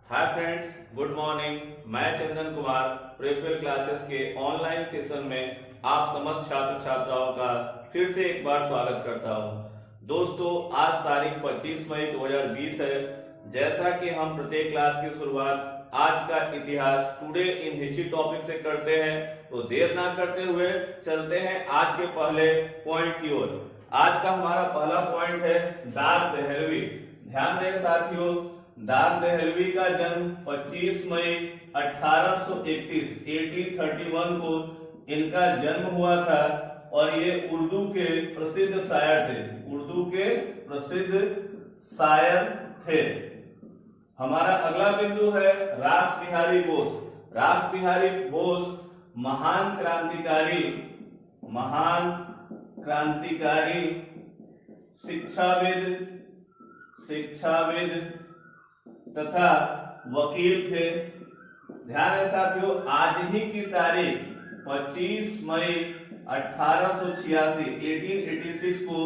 Hi friends, good morning. मैं Chandan Kumar प्रेपियल classes के online session में आप समस्त छात्र छात्राओं का फिर से एक बार स्वागत करता हूं। दोस्तों, आज तारीख 25 मई 2020 है। जैसा कि हम प्रत्येक क्लास की शुरुआत आज का इतिहास टुडे इन हिस्ट्री टॉपिक से करते हैं, तो देर ना करते हुए चलते हैं आज के पहले पॉइंट की ओर। आज का हमारा पहला पॉइंट है दार दहलवी। ध्यान दें साथियों, दार दहलवी का जन्म 25 मई 1831 1831 को इनका जन्म हुआ था और ये उर्दू के प्रसिद्ध शायर थे। उर्दू के प्रसिद्ध शायर थे। हमारा अगला बिंदु है रास बिहारी बोस। रास बिहारी बोस महान क्रांतिकारी शिक्षाविद तथा वकील थे। ध्यान है साथियों, आज ही की तारीख 25 मई 1886 1886 को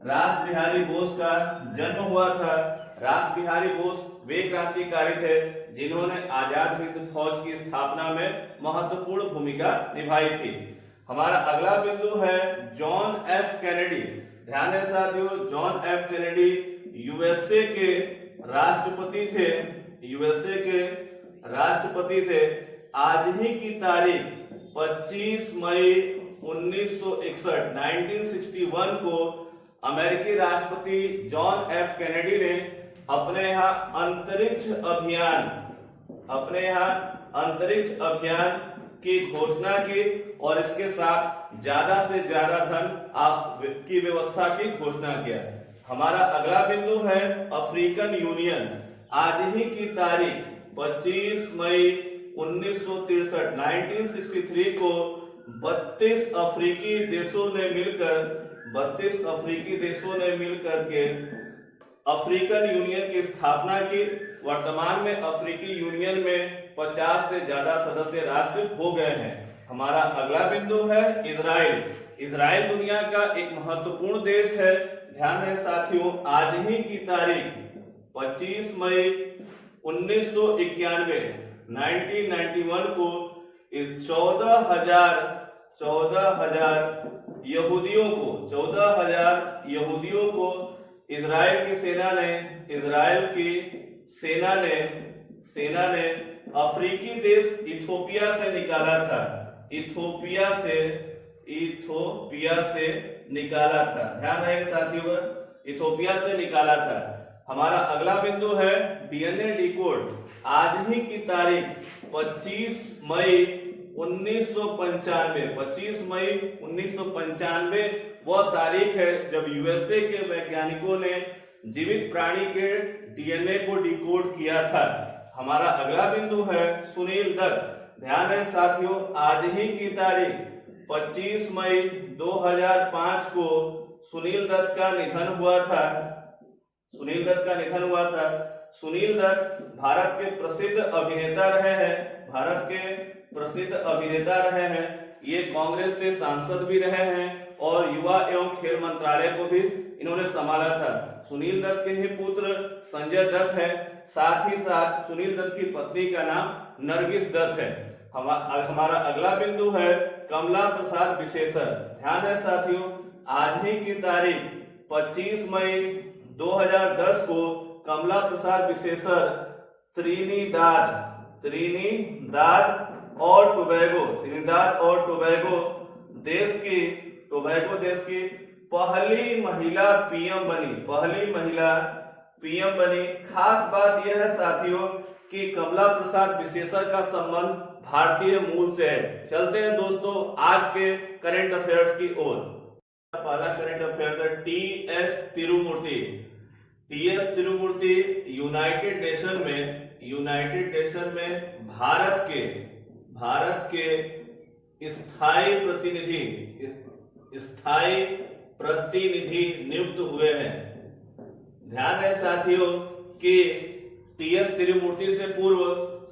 रास बिहारी बोस का जन्म हुआ था। रास बिहारी बोस वे क्रांतिकारी थे जिन्होंने आजाद हिंद फौज की स्थापना में महत्वपूर्ण भूमिका निभाई थी। हमारा अगला बिंदु है जॉन एफ कैनेडी। ध्यान है साथियों, जॉन एफ कैनेडी यूएसए के राष्ट्रपति थे। यूएसए के राष्ट्रपति थे। आज ही की तारीख 25 मई 1961 1961 को अमेरिकी राष्ट्रपति जॉन एफ कैनेडी ने अपने यहाँ अंतरिक्ष अभियान की घोषणा की और इसके साथ ज्यादा से ज्यादा धन की व्यवस्था की घोषणा किया। हमारा अगला बिंदु है अफ्रीकन यूनियन। आज ही की तारीख 25 मई 1963 1963 को 32 अफ्रीकी देशों ने मिलकर के अफ्रीकन यूनियन की स्थापना की। वर्तमान में अफ्रीकी यूनियन में 50 से ज्यादा सदस्य राष्ट्र हो गए हैं। हमारा अगला बिंदु है इजराइल। इजराइल दुनिया का एक महत्वपूर्ण देश है। ध्यान है साथियों, आज ही की तारीख 25 मई 1991 1991 को 14,000 यहूदियों को इजराइल की सेना ने अफ्रीकी देश इथोपिया से निकाला था। इथोपिया से निकाला था। ध्यान रहेगा साथियों, इथोपिया से निकाला था। हमारा अगला बिंदु है डीएनए डिकोड। आज ही की तारीख 25 मई 1995 25 मई 1995 वह तारीख है जब यूएसए के वैज्ञानिकों ने जीवित प्राणी के डीएनए को डिकोड किया था। हमारा अगला बिंदु है सुनील दत्त। ध्यान है साथियों, आज ही की तारीख 25 मई 2005 को सुनील दत्त का निधन हुआ था। सुनील दत्त भारत के प्रसिद्ध अभिनेता रहे हैं। ये कांग्रेस से सांसद भी रहे हैं और युवा एवं खेल मंत्रालय को भी इन्होंने संभाला था। सुनील दत्त के ही पुत्र संजय दत्त है। साथ ही साथ सुनील दत्त की पत्नी का नाम नरगिस दत्त है। हमारा अगला बिंदु है कमला प्रसाद विशेषर। ध्यान है साथियों, आज ही की तारीख 25 मई 2010 को कमला प्रसाद विशेषर त्रिनिदाद और टोबैगो देश की पहली महिला पीएम बनी। खास बात यह है साथियों कि कमला प्रसाद विशेषर का संबंध भारतीय मूल से है। चलते हैं दोस्तों आज के करंट अफेयर्स की ओर। पहला करंट अफेयर्स है टीएस तिरुमूर्ति यूनाइटेड नेशन में भारत के स्थायी प्रतिनिधि नियुक्त हुए हैं। ध्यान है साथियों कि टीएस तिरुमूर्ति से पूर्व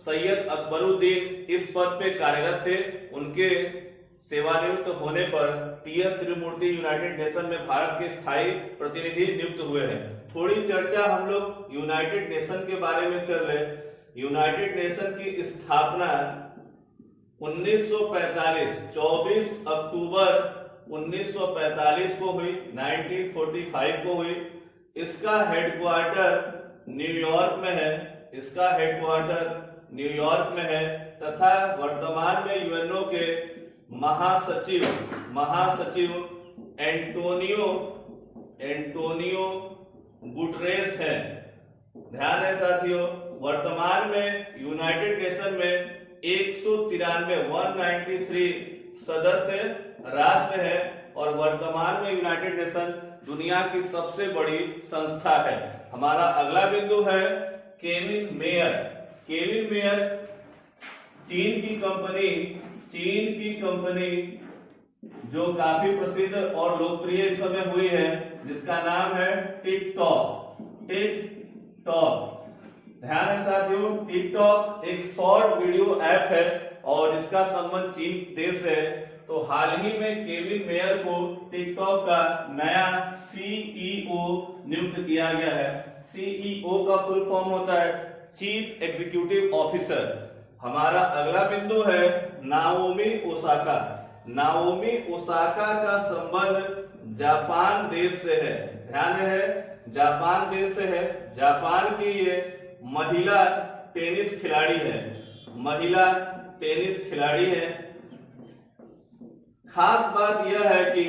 सैयद अकबरुद्दीन इस पद पे कार्यरत थे। उनके सेवानिवृत्त होने पर टीएस तिरुमूर्ति यूनाइटेड नेशन में भारत के स्थायी प्रतिनिधि नियुक्त हुए हैं। थोड़ी चर्चा हम लोग यूनाइटेड नेशन के बारे में कर ले। यूनाइटेड नेशन की स्थापना 1945 24 अक्टूबर 1945 को हुई, 1945 को हुई। इसका हेडक्वार्टर न्यूयॉर्क में है, इसका हेडक्वार्टर न्यूयॉर्क में है तथा वर्तमान में यूएनओ के महासचिव एंटोनियो गुटरेस है। ध्यान है साथियों, वर्तमान में यूनाइटेड नेशन में 193 सदस्य राष्ट्र है और वर्तमान में यूनाइटेड नेशन दुनिया की सबसे बड़ी संस्था है। हमारा अगला बिंदु है केविन मेयर। केविन मेयर चीन की कंपनी जो काफी प्रसिद्ध और लोकप्रिय इस समय हुई है, जिसका नाम है टिकटॉक। ध्यान है साथियों, टिकटॉक एक शॉर्ट वीडियो ऐप है और इसका संबंध चीन देश है। तो हाल ही में केविन मेयर को टिकटॉक का नया सीईओ नियुक्त किया गया है। सीईओ का फुल फॉर्म होता है चीफ एग्जीक्यूटिव ऑफिसर। हमारा अगला बिंदु है नाओमी ओसाका। नाओमी ओसाका का संबंध जापान देश से है। ध्यान है, जापान देश से है। जापान की ये महिला टेनिस खिलाड़ी है। खास बात यह है कि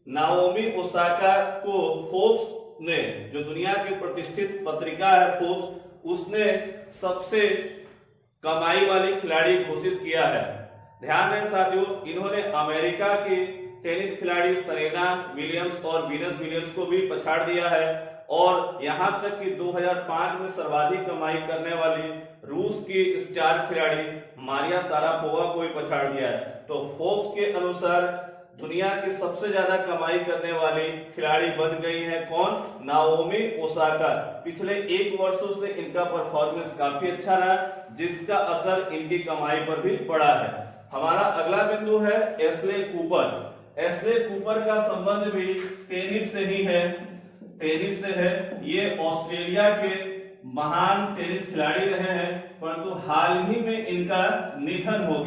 नाओमी ओसाका को फोर्ब्स ने, जो दुनिया की प्रतिष्ठित पत्रिका है फोर्ब्स, उसने सबसे कमाई वाली खिलाड़ी घोषित किया है। ध्यान रहे साथियों, इन्होंने अमेरिका की टेनिस खिलाड़ी सरेना विलियम्स और वीनस विलियम्स को भी पछाड़ दिया है और यहां तक कि 2005 में सर्वाधिक कमाई करने वाली रूस की स्टार खिलाड़ी मारिया शारापोवा को भी पछाड़ दिया है। तो फोर्ब्स के अनुसार दुनिया की सबसे ज्यादा कमाई करने वाली खिलाड़ी बन गई है कौन? Naomi Osaka. पिछले 1 वर्षों से इनका परफॉर्मेंस काफी अच्छा रहा, जिसका असर इनकी कमाई पर भी पड़ा है। हमारा अगला बिंदु है एस्ले कूपर। एस्ले कूपर का संबंध भी टेनिस से है। ये ऑस्ट्रेलिया के महान टेनिस खिलाड़ी रहे हैं, परंतु हाल ही में इनका निधन हो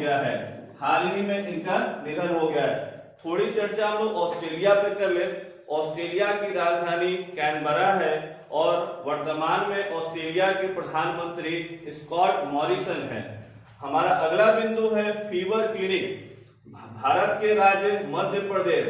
गया है। थोड़ी चर्चा हम लोग ऑस्ट्रेलिया पे कर ले। ऑस्ट्रेलिया की राजधानी कैनबरा है और वर्तमान में ऑस्ट्रेलिया के प्रधानमंत्री स्कॉट मॉरिसन हैं। हमारा अगला बिंदु है फीवर क्लिनिक। भारत के राज्य मध्य प्रदेश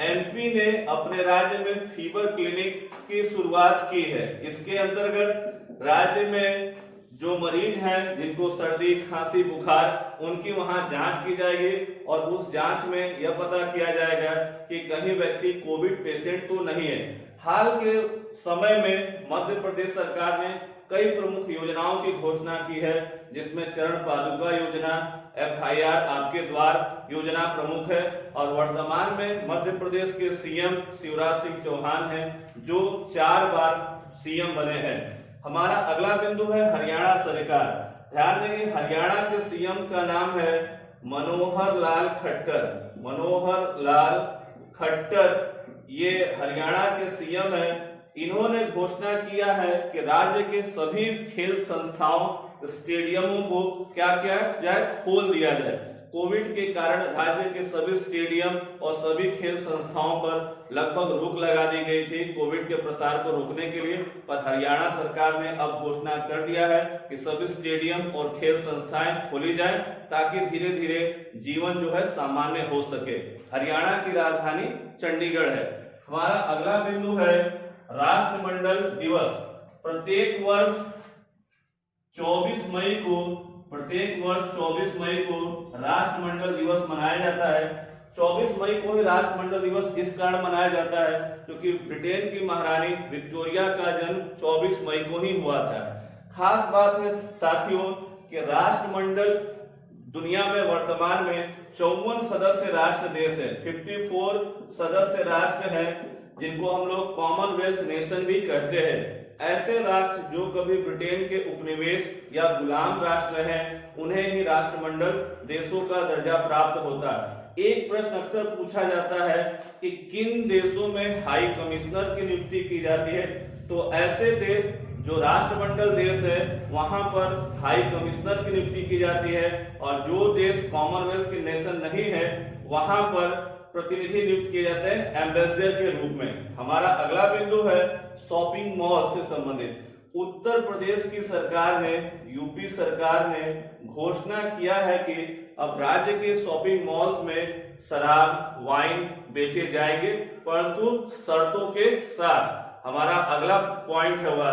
एमपी ने अपने राज्य में फीवर क्लिनिक की शुरुआत की है। इसके अंतर्गत राज्य में जो मरीज हैं जिनको सर्दी खांसी बुखार, उनकी वहां जांच की जाएगी और उस जांच में यह पता किया जाएगा कि कहीं व्यक्ति कोविड पेशेंट तो नहीं है। हाल के समय में मध्य प्रदेश सरकार ने कई प्रमुख योजनाओं की घोषणा की है, जिसमें चरण पादुका योजना, FIR आपके द्वार योजना प्रमुख है और वर्तमान में मध्य प्रदेश के सीएम शिवराज सिंह चौहान हैं, जो 4 बार सीएम बने हैं। हमारा अगला बिंदु है हरियाणा सरकार। ध्यान देंगे, हरियाणा के सीएम का नाम है मनोहर लाल खट्टर। ये हरियाणा के सीएम है। इन्होंने घोषणा किया है कि राज्य के सभी खेल संस्थाओं स्टेडियमों को क्या जाए, खोल दिया जाए। कोविड के कारण राज्य के सभी स्टेडियम और सभी खेल संस्थाओं पर लगभग रोक लगा दी गई थी कोविड के प्रसार को रोकने के लिए, पर हरियाणा सरकार ने अब घोषणा कर दिया है कि सभी स्टेडियम और खेल संस्थाएं खोली जाएं ताकि धीरे धीरे जीवन जो है सामान्य हो सके। हरियाणा की राजधानी चंडीगढ़ है। हमारा अगला बिंदु है राष्ट्रमंडल दिवस। प्रत्येक वर्ष 24 मई को राष्ट्रमंडल दिवस मनाया जाता है। 24 मई को ही राष्ट्रमंडल दिवस इस कारण मनाया जाता है क्योंकि ब्रिटेन की महारानी विक्टोरिया का जन्म 24 मई को ही हुआ था। खास बात है साथियों कि राष्ट्रमंडल दुनिया में वर्तमान में 54 सदस्य राष्ट्र देश है, 54 सदस्य राष्ट्र हैं, जिनको हम लोग कॉमनवेल्थ नेशन भी कहते हैं। ऐसे राष्ट्र जो कभी ब्रिटेन के उपनिवेश या गुलाम राष्ट्र हैं, उन्हें ही राष्ट्रमंडल देशों का दर्जा प्राप्त होता है। एक प्रश्न अक्सर पूछा जाता है कि किन देशों में हाई कमिश्नर की नियुक्ति की जाती है, तो ऐसे देश जो राष्ट्रमंडल देश है वहां पर हाई कमिश्नर की नियुक्ति की जाती है, और जो देश कॉमनवेल्थ के नेशन नहीं है वहां पर प्रतिनिधि नियुक्त किए जाते हैं एम्बेसडर के रूप में। हमारा अगला बिंदु है शॉपिंग मॉल से संबंधित। उत्तर प्रदेश की सरकार ने, यूपी सरकार ने घोषणा किया है कि अब राज्य के शॉपिंग मॉल्स में शराब, वाइन बेचे जाएंगे, परंतु शर्तों के साथ। हमारा अगला पॉइंट होगा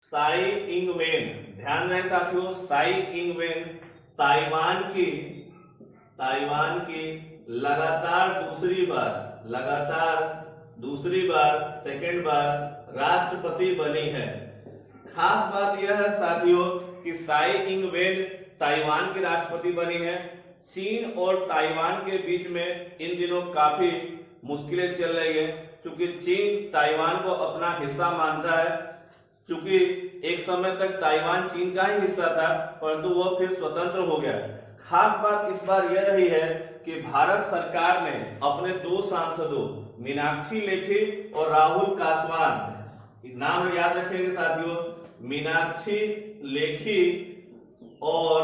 साई इंग-वेन। ध्यान रहे साथियों, साई इंग-वेन ताइवान की लगातार दूसरी बार सेकेंड बार राष्ट्रपति बनी है। खास बात यह है साथियों कि साई इंग-वेन ताइवान की राष्ट्रपति बनी है। चीन और ताइवान के बीच में इन दिनों काफी मुश्किलें चल रही है, क्योंकि चीन ताइवान को अपना हिस्सा मानता है। क्योंकि एक समय तक ताइवान चीन का ही हिस्सा था, परंतु वह फिर स्वतंत्र हो गया। खास बात इस बार यह रही है कि भारत सरकार ने अपने 2 सांसदों मीनाक्षी लेखी और राहुल कासवान, नाम याद रखेंगे साथियों, मीनाक्षी लेखी और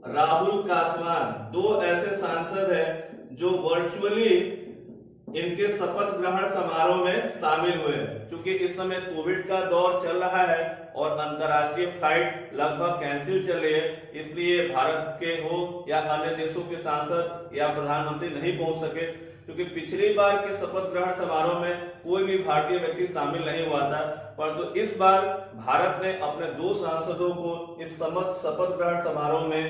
राहुल कासवान 2 ऐसे सांसद हैं जो वर्चुअली इनके शपथ ग्रहण समारोह में शामिल हुए। क्योंकि इस समय कोविड का दौर चल रहा है और अंतरराष्ट्रीय फ्लाइट लगभग कैंसिल चल रही है, इसलिए भारत के हो या अन्य देशों के सांसद या प्रधानमंत्री नहीं पहुंच सके। क्योंकि पिछली बार के शपथ ग्रहण समारोह में कोई भी भारतीय व्यक्ति शामिल नहीं हुआ था, परंतु इस बार भारत ने अपने 2 सांसदों को इस शपथ ग्रहण समारोह में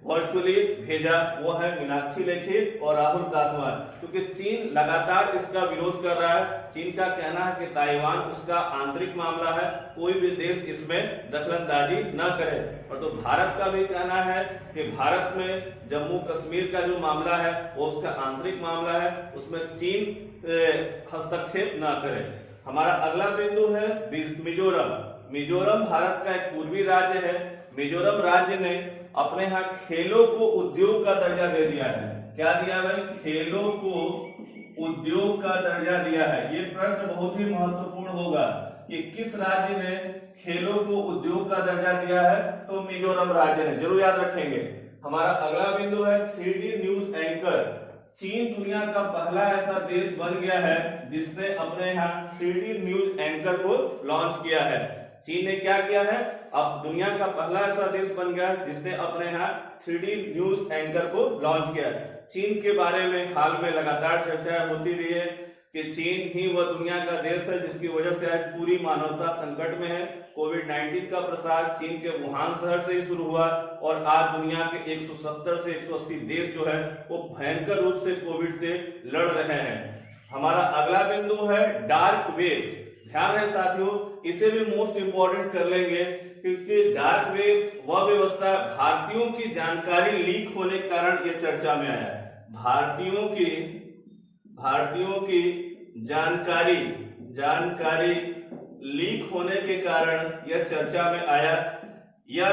वर्चुअली भेजा। वो है मीनाक्षी लेखी और राहुल कासवान। क्योंकि चीन लगातार इसका विरोध कर रहा है। चीन का कहना है कि ताइवान उसका आंतरिक मामला है, कोई भी देश इसमें दखलंदाजी न करे। और तो भारत का भी कहना है कि भारत में जम्मू कश्मीर का जो मामला है वो उसका आंतरिक मामला है, उसमें चीन हस्तक्षेप न करे। हमारा अगला बिंदु है मिजोरम। मिजोरम भारत का एक पूर्वी राज्य है। मिजोरम राज्य ने अपने यहाँ खेलों को उद्योग का दर्जा दे दिया है। क्या दिया भाई? खेलों को उद्योग का दर्जा दिया है। ये प्रश्न बहुत ही महत्वपूर्ण होगा कि किस राज्य ने खेलों को उद्योग का दर्जा दिया है, तो मिजोरम राज्य ने, जरूर याद रखेंगे। हमारा अगला बिंदु है 3D न्यूज एंकर। चीन दुनिया का पहला ऐसा देश बन गया है जिसने अपने यहाँ 3D न्यूज एंकर को लॉन्च किया है। चीन ने क्या किया है? अब दुनिया का पहला ऐसा देश बन गया जिसने अपने यहाँ 3D न्यूज एंकर को लॉन्च किया है। चीन के बारे में हाल में लगातार चर्चा होती रही है कि चीन ही वह दुनिया का देश है जिसकी वजह से आज पूरी मानवता संकट में है। कोविड-19 का प्रसार चीन के वुहान शहर से ही शुरू हुआ और आज दुनिया के 170 से 180 देश जो है वो भयंकर रूप से कोविड से लड़ रहे हैं। हमारा अगला बिंदु है डार्क वेब। ध्यान रहे साथियों, इसे भी मोस्ट इंपोर्टेंट कर लेंगे, क्योंकि डार्क वेब वह व्यवस्था भारतीयों की जानकारी लीक होने के कारण यह चर्चा में आया। भारतीयों की जानकारी लीक होने के कारण यह चर्चा में आया। यह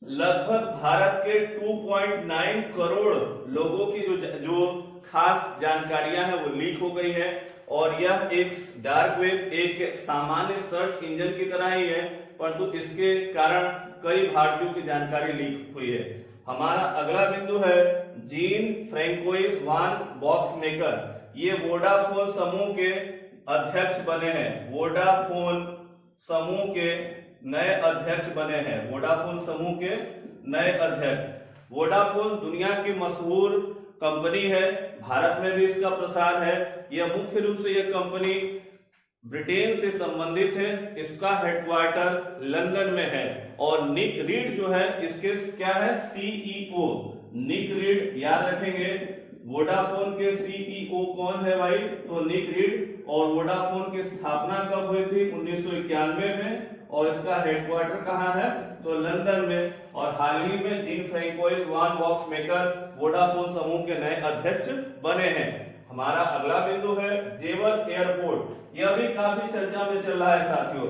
लगभग भारत के 2.9 करोड़ लोगों की जो खास जानकारियां हैं वो लीक हो गई है। और यह एक डार्क वेब एक सामान्य सर्च इंजन की तरह ही है, परंतु इसके कारण कई भारतीयों की जानकारी लीक हुई है। हमारा अगला बिंदु है जीन फ्रैंकोइस वान बॉक्समेकर। ये वोडाफोन समूह के अध्यक्ष बने हैं। वोडाफोन समूह के नए अध्यक्ष बने हैं। वोडाफोन समूह के नए अध्यक्ष। वोडाफोन दुनिया की मशहूर कंपनी है, भारत में भी इसका प्रसार है। यह मुख्य रूप से यह कंपनी ब्रिटेन से संबंधित है। इसका हेडक्वार्टर लंदन में है और निक रीड जो है इसके क्या है? सीईओ। निक रीड याद रखेंगे। वोडाफोन के सीईओ कौन है भाई? तो निक रीड। और वोडाफोन की स्थापना कब हुई थी? 1991 में। और इसका हेडक्वार्टर कहाँ है? तो लंदन में। और हाल ही में जीन फ्रैंकोइस वान बॉक्समेकर वोडाफोन समूह के नए अध्यक्ष बने हैं। हमारा अगला बिंदु है जेवर एयरपोर्ट। यह भी काफी चर्चा में चल रहा है साथियों।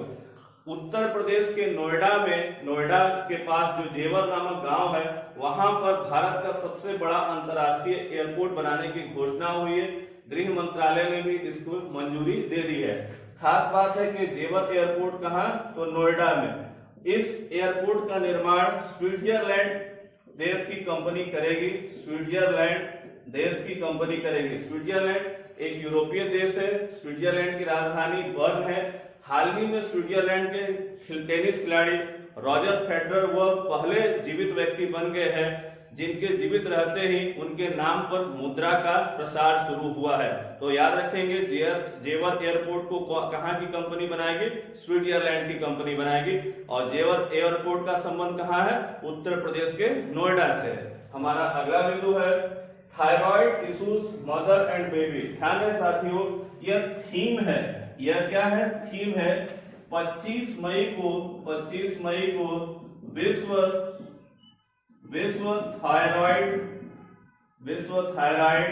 उत्तर प्रदेश के नोएडा के पास जो जेवर नामक गांव है, वहां पर भारत का सबसे बड़ा अंतर्राष्ट्रीय एयरपोर्ट बनाने की घोषणा हुई है। गृह मंत्रालय ने भी इसको मंजूरी दे दी है। खास बात है कि जेवर एयरपोर्ट कहाँ, तो नोएडा में। इस एयरपोर्ट का निर्माण स्विट्जरलैंड देश की कंपनी करेगी। स्विट्जरलैंड देश की कंपनी करेगी। स्विट्जरलैंड एक यूरोपीय देश है। स्विट्जरलैंड की राजधानी बर्न है। हाल ही में स्विट्जरलैंड के टेनिस खिलाड़ी रॉजर फेडरर वह पहले जीवित व्यक्ति बन गए हैं जिनके जीवित रहते ही उनके नाम पर मुद्रा का प्रसार शुरू हुआ है। तो याद रखेंगे, जेवर एयरपोर्ट को कहां की कंपनी बनाएगी, स्विट्जरलैंड की कंपनी बनाएगी। और जेवर एयरपोर्ट का संबंध कहां है, उत्तर प्रदेश के नोएडा से। हमारा अगला बिंदु है thyroid issues mother and baby. ध्यान है साथियों, यह थीम है, यह क्या है, थीम है। 25 मई को विश्व थायराइड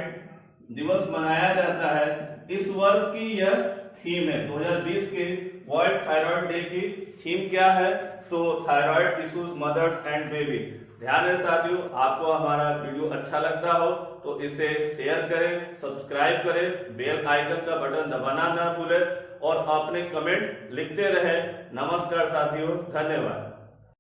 दिवस मनाया जाता है। इस वर्ष की यह थीम है। 2020 के वर्ल्ड थायराइड डे की थीम क्या है, तो thyroid issues mothers and baby. ध्यान है साथियों, आपको हमारा वीडियो अच्छा लगता हो तो इसे शेयर करें, सब्सक्राइब करें, बेल आइकन का बटन दबाना ना भूलें और अपने कमेंट लिखते रहें। नमस्कार साथियों, धन्यवाद।